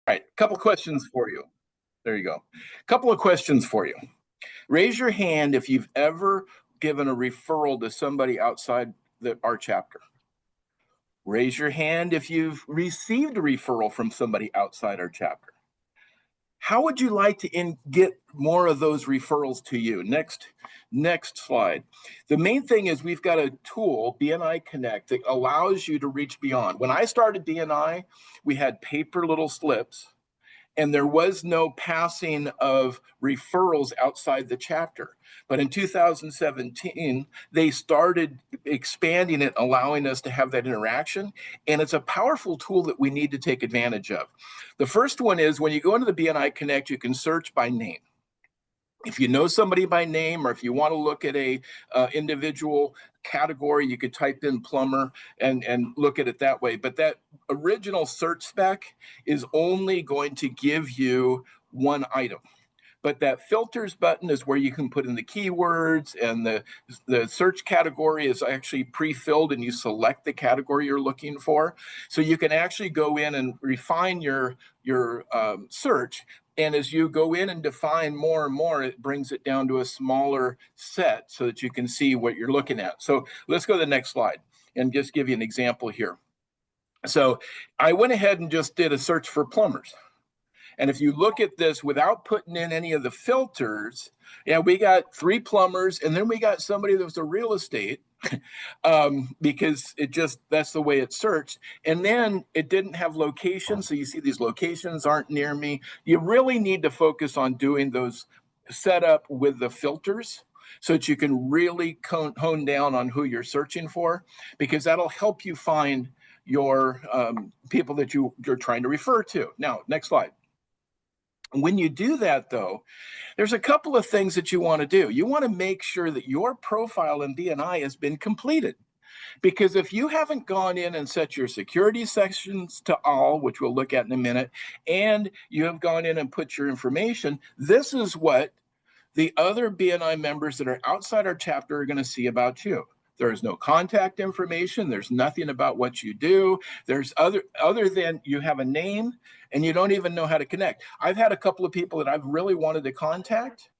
right, a couple questions for you. There you go. A couple of questions for you. Raise your hand if you've ever given a referral to somebody outside our chapter. Raise your hand if you've received a referral from somebody outside our chapter. How would you like to get more of those referrals to you? Next slide. The main thing is we've got a tool, BNI Connect, that allows you to reach beyond. When I started BNI, we had paper little slips, and there was no passing of referrals outside the chapter. But in 2017, they started expanding it, allowing us to have that interaction. And it's a powerful tool that we need to take advantage of. The first one is when you go into the BNI Connect, you can search by name. If you know somebody by name, or if you want to look at a individual category, you could type in plumber and look at it that way. But that original search spec is only going to give you one item. But that filters button is where you can put in the keywords, and the search category is actually pre-filled, and you select the category you're looking for. So you can actually go in and refine your search. And as you go in and define more and more, it brings it down to a smaller set so that you can see what you're looking at. So let's go to the next slide and just give you an example here. So I went ahead and just did a search for plumbers. And if you look at this without putting in any of the filters, yeah, we got 3 plumbers, and then we got somebody that was a real estate because that's the way it searched. And then it didn't have location. So you see these locations aren't near me. You really need to focus on doing those setup with the filters so that you can really hone down on who you're searching for, because that'll help you find your people that you're trying to refer to. Now, next slide. When you do that, though, there's a couple of things that you want to do. You want to make sure that your profile in BNI has been completed. Because if you haven't gone in and set your security sections to all, which we'll look at in a minute, and you have gone in and put your information, this is what the other BNI members that are outside our chapter are going to see about you. There's no contact information. There's nothing about what you do. There's other than you have a name and you don't even know how to connect. I've had a couple of people that I've really wanted to contact,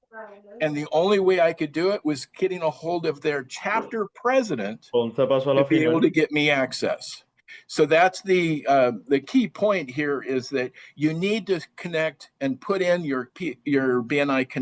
and the only way I could do it was getting a hold of their chapter president to be able to get me access. So that's the key point here, is that you need to connect and put in your BNI Connect